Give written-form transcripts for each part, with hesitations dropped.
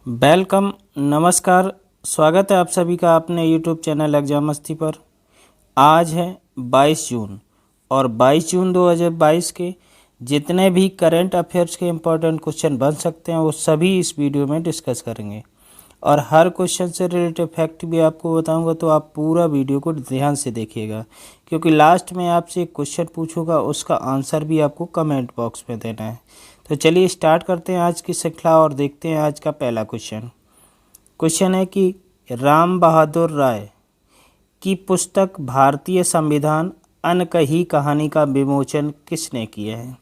Welcome, नमस्कार। स्वागत है आप सभी का अपने यूट्यूब चैनल एग्जाम मस्ती पर। आज है 22 जून और 22 जून 2022 के जितने भी करंट अफेयर्स के इम्पोर्टेंट क्वेश्चन बन सकते हैं वो सभी इस वीडियो में डिस्कस करेंगे और हर क्वेश्चन से रिलेटेड फैक्ट भी आपको बताऊंगा, तो आप पूरा वीडियो को ध्यान से देखिएगा क्योंकि लास्ट में आपसे एक क्वेश्चन पूछूंगा, उसका आंसर भी आपको कमेंट बॉक्स में देना है। तो चलिए स्टार्ट करते हैं आज की श्रृंखला और देखते हैं आज का पहला क्वेश्चन है कि राम बहादुर राय की पुस्तक भारतीय संविधान अनकही कहानी का विमोचन किसने किया है।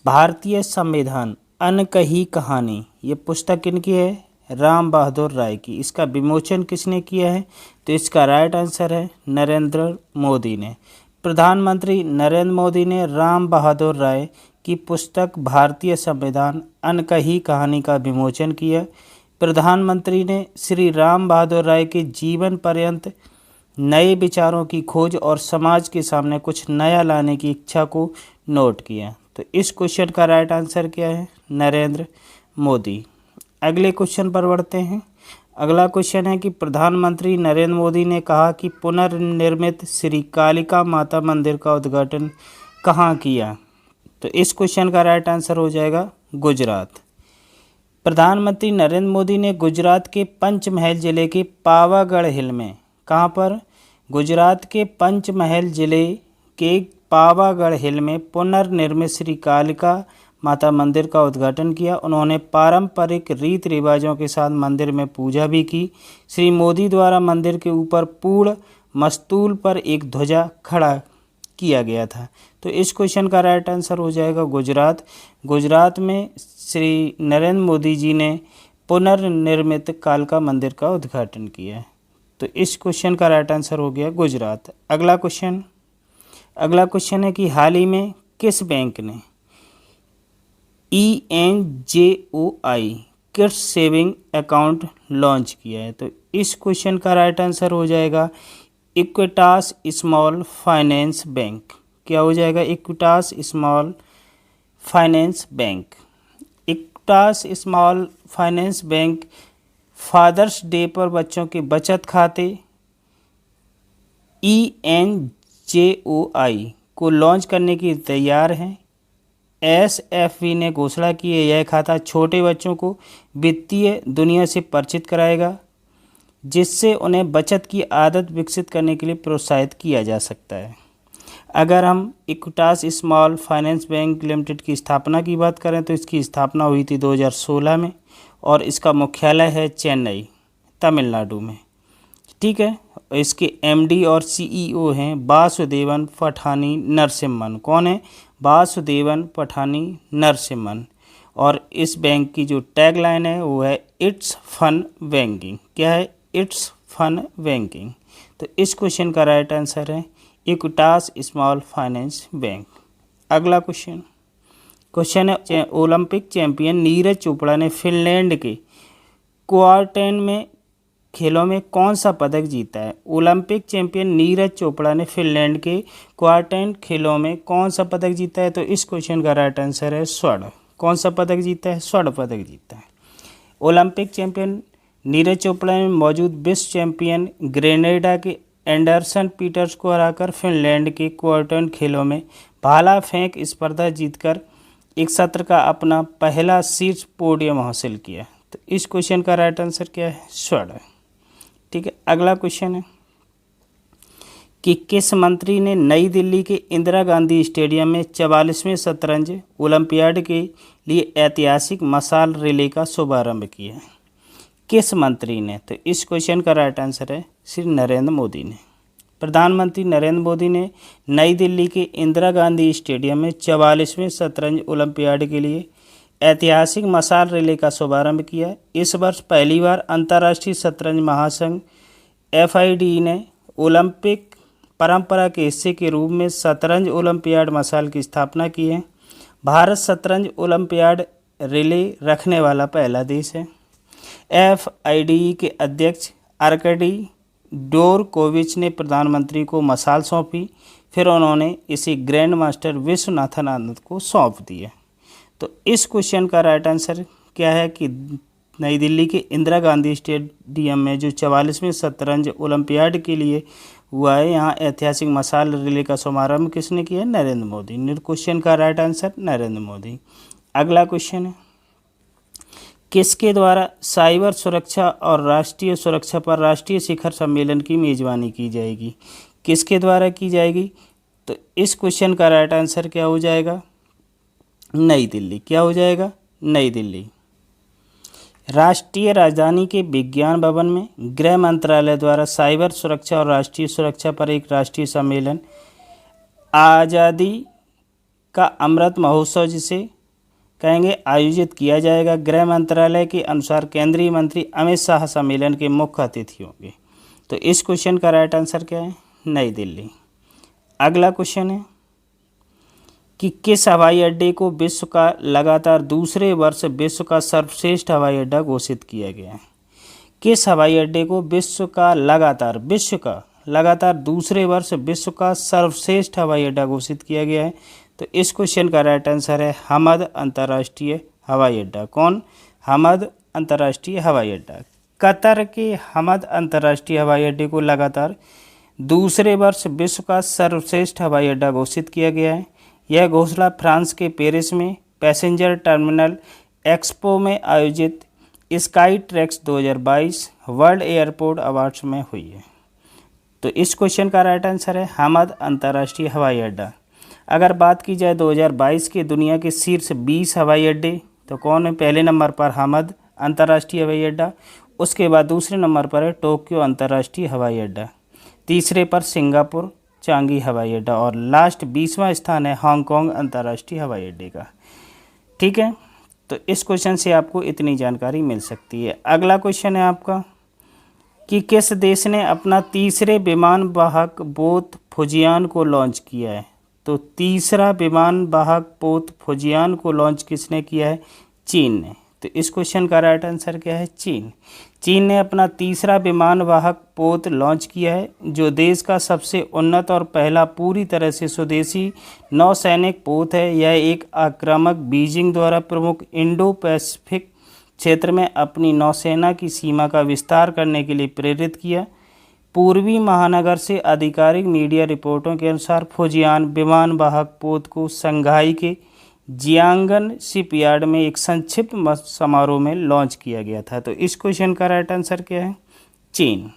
भारतीय संविधान अनकही कहानी ये पुस्तक किनकी है? राम बहादुर राय की। इसका विमोचन किसने किया है? तो इसका राइट आंसर है नरेंद्र मोदी ने। प्रधानमंत्री नरेंद्र मोदी ने राम बहादुर राय की पुस्तक भारतीय संविधान अनकही कहानी का विमोचन किया। प्रधानमंत्री ने श्री राम बहादुर राय के जीवन पर्यंत नए विचारों की खोज और समाज के सामने कुछ नया लाने की इच्छा को नोट किया। तो इस क्वेश्चन का राइट आंसर क्या है? नरेंद्र मोदी। अगले क्वेश्चन पर बढ़ते हैं। अगला क्वेश्चन है कि प्रधानमंत्री नरेंद्र मोदी ने कहा कि पुनर्निर्मित श्री कालिका माता मंदिर का उद्घाटन कहाँ किया। तो इस क्वेश्चन का राइट आंसर हो जाएगा गुजरात। प्रधानमंत्री नरेंद्र मोदी ने गुजरात के पंचमहल जिले के पावागढ़ हिल में, कहाँ पर? गुजरात के पंचमहल जिले के पावागढ़ हिल में पुनर्निर्मित श्री कालिका माता मंदिर का उद्घाटन किया। उन्होंने पारंपरिक रीत रिवाजों के साथ मंदिर में पूजा भी की। श्री मोदी द्वारा मंदिर के ऊपर पूर्ण मस्तूल पर एक ध्वजा खड़ा किया गया था। तो इस क्वेश्चन का राइट आंसर हो जाएगा गुजरात। गुजरात में श्री नरेंद्र मोदी जी ने पुनर्निर्मित कालिका मंदिर का उद्घाटन किया है। तो इस क्वेश्चन का राइट आंसर हो गया गुजरात। अगला क्वेश्चन है कि हाल ही में किस बैंक ने ENJOI kids saving account launch किया है। तो इस क्वेश्चन का राइट आंसर हो जाएगा इक्विटास स्मॉल फाइनेंस बैंक। क्या हो जाएगा? Equitas small finance bank. Equitas small finance bank Father's Day पर बच्चों के बचत खाते ENJOI को लॉन्च करने की तैयार हैं। SFV ने घोषणा की है यह खाता छोटे बच्चों को वित्तीय दुनिया से परिचित कराएगा, जिससे उन्हें बचत की आदत विकसित करने के लिए प्रोत्साहित किया जा सकता है। अगर हम Equitas small finance bank limited की स्थापना की बात करें तो इसकी स्थापना हुई थी 2016 में और इसका मुख्यालय है चेन्नई, तमिलनाडु में। ठीक है। इसके MD और CEO हैं वासुदेवन पठानी नरसिम्हन। कौन है? वासुदेवन पठानी नरसिम्हन। और इस बैंक की जो टैगलाइन है वो है इट्स फन बैंकिंग। क्या है? It's fun banking. तो इस क्वेश्चन का राइट आंसर है इक्विटास स्मॉल फाइनेंस बैंक। अगला क्वेश्चन है ओलंपिक चैंपियन नीरज चोपड़ा ने फिनलैंड के क्वार्टेन में खेलों में कौन सा पदक जीता है। ओलंपिक चैंपियन नीरज चोपड़ा ने फिनलैंड के क्वार्टेन खेलों में कौन सा पदक जीता है। तो इस क्वेश्चन का राइट आंसर है स्वर्ण। कौन सा पदक जीता है? स्वर्ण पदक जीता है। ओलंपिक चैंपियन नीरज चोपड़ा में मौजूद विश्व चैंपियन ग्रेनेडा के एंडरसन पीटर्स को हराकर फिनलैंड के क्वार्टेन खेलों में भाला फेंक स्पर्धा जीतकर एक सत्र का अपना पहला शीर्ष पोडियम हासिल किया। तो इस क्वेश्चन का राइट आंसर क्या है? स्वर्ण। ठीक है। अगला क्वेश्चन है कि किस मंत्री ने नई दिल्ली के इंदिरा गांधी स्टेडियम में 44वें शतरंज ओलंपियाड के लिए ऐतिहासिक मशाल रिले का शुभारंभ किया है। किस मंत्री ने? तो इस क्वेश्चन का राइट आंसर है श्री नरेंद्र मोदी ने। प्रधानमंत्री नरेंद्र मोदी ने नई दिल्ली के इंदिरा गांधी स्टेडियम में 44वें शतरंज ओलंपियाड के लिए ऐतिहासिक मशाल रिले का शुभारंभ किया। इस वर्ष पहली बार अंतर्राष्ट्रीय शतरंज महासंघ FIDE ने ओलंपिक परंपरा के हिस्से के रूप में शतरंज ओलंपियाड मशाल की स्थापना की है। भारत शतरंज ओलंपियाड रिले रखने वाला पहला देश है। FIDE के अध्यक्ष आर्कडी डोरकोविच ने प्रधानमंत्री को मशाल सौंपी, फिर उन्होंने इसे ग्रैंड मास्टर विश्वनाथन आनंद को सौंप दिया। तो इस क्वेश्चन का राइट आंसर क्या है कि नई दिल्ली के इंदिरा गांधी स्टेडियम में जो 44वें शतरंज ओलंपियाड के लिए हुआ है, यहाँ ऐतिहासिक मशाल रिले का शुभारंभ किसने किया है? नरेंद्र मोदी। क्वेश्चन का राइट आंसर नरेंद्र मोदी। अगला क्वेश्चन है, किसके द्वारा साइबर सुरक्षा और राष्ट्रीय सुरक्षा पर राष्ट्रीय शिखर सम्मेलन की मेजबानी की जाएगी? किसके द्वारा की जाएगी? तो इस क्वेश्चन का राइट आंसर क्या हो जाएगा? नई दिल्ली। क्या हो जाएगा? नई दिल्ली। राष्ट्रीय राजधानी के विज्ञान भवन में गृह मंत्रालय द्वारा साइबर सुरक्षा और राष्ट्रीय सुरक्षा पर एक राष्ट्रीय सम्मेलन आज़ादी का अमृत महोत्सव जिसे कहेंगे आयोजित किया जाएगा। गृह मंत्रालय के अनुसार केंद्रीय मंत्री अमित शाह सम्मेलन के मुख्य अतिथि होंगे। तो इस क्वेश्चन का राइट आंसर क्या है? नई दिल्ली। अगला क्वेश्चन है कि किस हवाई अड्डे को विश्व का लगातार दूसरे वर्ष विश्व का सर्वश्रेष्ठ हवाई अड्डा घोषित किया गया है? किस हवाई अड्डे को विश्व का लगातार दूसरे वर्ष विश्व का सर्वश्रेष्ठ हवाई अड्डा घोषित किया गया है? तो इस क्वेश्चन का राइट आंसर है हमद अंतर्राष्ट्रीय हवाई अड्डा। कौन? हमद अंतर्राष्ट्रीय हवाई अड्डा। कतर के हमद अंतर्राष्ट्रीय हवाई अड्डे को लगातार दूसरे वर्ष विश्व का सर्वश्रेष्ठ हवाई अड्डा घोषित किया गया है। यह घोषणा फ्रांस के पेरिस में पैसेंजर टर्मिनल एक्सपो में आयोजित sky tracks 2022 world airport awards में हुई है। तो इस क्वेश्चन का राइट आंसर है हमद अंतर्राष्ट्रीय हवाई अड्डा। अगर बात की जाए 2022 के दुनिया के शीर्ष 20 हवाई अड्डे, तो कौन है? पहले नंबर पर हमद अंतर्राष्ट्रीय हवाई अड्डा, उसके बाद दूसरे नंबर पर है टोक्यो अंतर्राष्ट्रीय हवाई अड्डा, तीसरे पर सिंगापुर चांगी हवाई अड्डा और लास्ट 20वां स्थान है हांगकांग अंतर्राष्ट्रीय हवाई अड्डे का। ठीक है, तो इस क्वेश्चन से आपको इतनी जानकारी मिल सकती है। अगला क्वेश्चन है आपका कि किस देश ने अपना तीसरे विमान वाहक पोत फुजियान को लॉन्च किया है? तो तीसरा विमान वाहक पोत फुजियान को लॉन्च किसने किया है? चीन ने। तो इस क्वेश्चन का राइट आंसर क्या है? चीन। चीन ने अपना तीसरा विमान वाहक पोत लॉन्च किया है, जो देश का सबसे उन्नत और पहला पूरी तरह से स्वदेशी नौसैनिक पोत है। यह एक आक्रामक बीजिंग द्वारा प्रमुख इंडो पैसिफिक क्षेत्र में अपनी नौसेना की सीमा का विस्तार करने के लिए प्रेरित किया। पूर्वी महानगर से आधिकारिक मीडिया रिपोर्टों के अनुसार फुजियान विमान वाहक पोत को शंघाई के जियांगन शिपयार्ड में एक संक्षिप्त समारोह में लॉन्च किया गया था। तो इस क्वेश्चन का राइट आंसर क्या है? चीन।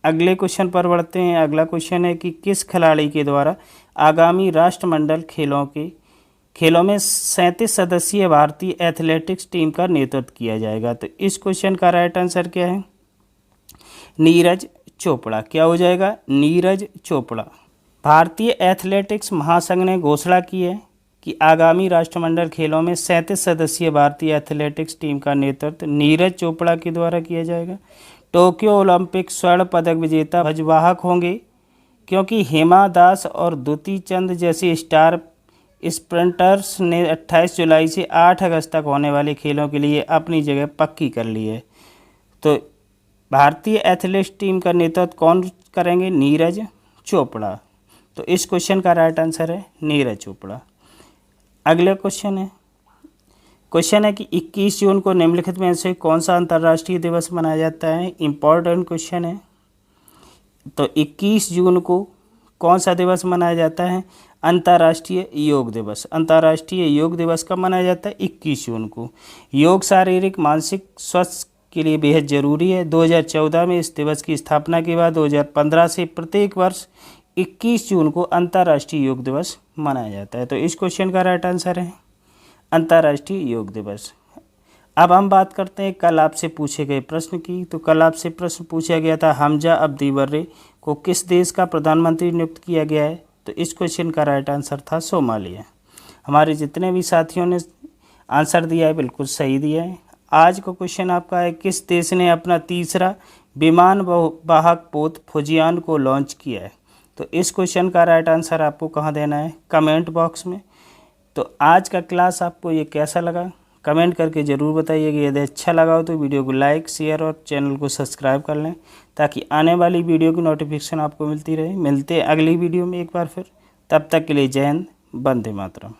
अगले क्वेश्चन पर बढ़ते हैं। अगला क्वेश्चन है कि किस खिलाड़ी के द्वारा आगामी राष्ट्रमंडल खेलों में 37 सदस्यीय भारतीय एथलेटिक्स टीम का नेतृत्व किया जाएगा? तो इस क्वेश्चन का राइट आंसर क्या है? नीरज चोपड़ा। क्या हो जाएगा? नीरज चोपड़ा। भारतीय एथलेटिक्स महासंघ ने घोषणा की है कि आगामी राष्ट्रमंडल खेलों में 37 सदस्यीय भारतीय एथलेटिक्स टीम का नेतृत्व नीरज चोपड़ा के द्वारा किया जाएगा। टोक्यो ओलंपिक स्वर्ण पदक विजेता ध्वजवाहक होंगे, क्योंकि हिमा दास और द्युति चंद जैसे स्टार स्प्रिंटर्स ने 28 जुलाई से 8 अगस्त तक होने वाले खेलों के लिए अपनी जगह पक्की कर ली है। तो भारतीय एथलेटिक्स टीम का नेतृत्व कौन करेंगे? नीरज चोपड़ा। तो इस क्वेश्चन का राइट आंसर है नीरज चोपड़ा। अगला क्वेश्चन है कि 21 जून को निम्नलिखित में से कौन सा अंतर्राष्ट्रीय दिवस मनाया जाता है? इम्पोर्टेंट क्वेश्चन है। तो 21 जून को कौन सा दिवस मनाया जाता है? अंतर्राष्ट्रीय योग दिवस। अंतर्राष्ट्रीय योग दिवस कब मनाया जाता है? 21 जून को। योग शारीरिक मानसिक स्वास्थ्य के लिए बेहद जरूरी है। 2014 में इस दिवस की स्थापना के बाद 2015 से प्रत्येक वर्ष 21 जून को अंतर्राष्ट्रीय योग दिवस मनाया जाता है। तो इस क्वेश्चन का राइट आंसर है अंतर्राष्ट्रीय योग दिवस। अब हम बात करते हैं कल आपसे पूछे गए प्रश्न की। तो कल आपसे प्रश्न पूछा गया था हमजा अब्दी बर्रे को किस देश का प्रधानमंत्री नियुक्त किया गया है? तो इस क्वेश्चन का राइट आंसर था सोमालिया। हमारे जितने भी साथियों ने आंसर दिया है बिल्कुल सही दिया है। आज का क्वेश्चन आपका है किस देश ने अपना तीसरा विमान वाहक पोत फुजियान को लॉन्च किया है? तो इस क्वेश्चन का राइट आंसर आपको कहाँ देना है? कमेंट बॉक्स में। तो आज का क्लास आपको ये कैसा लगा कमेंट करके ज़रूर बताइएगा। यदि अच्छा लगा हो तो वीडियो को लाइक शेयर और चैनल को सब्सक्राइब कर लें, ताकि आने वाली वीडियो की नोटिफिकेशन आपको मिलती रहे। मिलते हैं अगली वीडियो में एक बार फिर। तब तक के लिए जय हिंद, वंदे मातरम।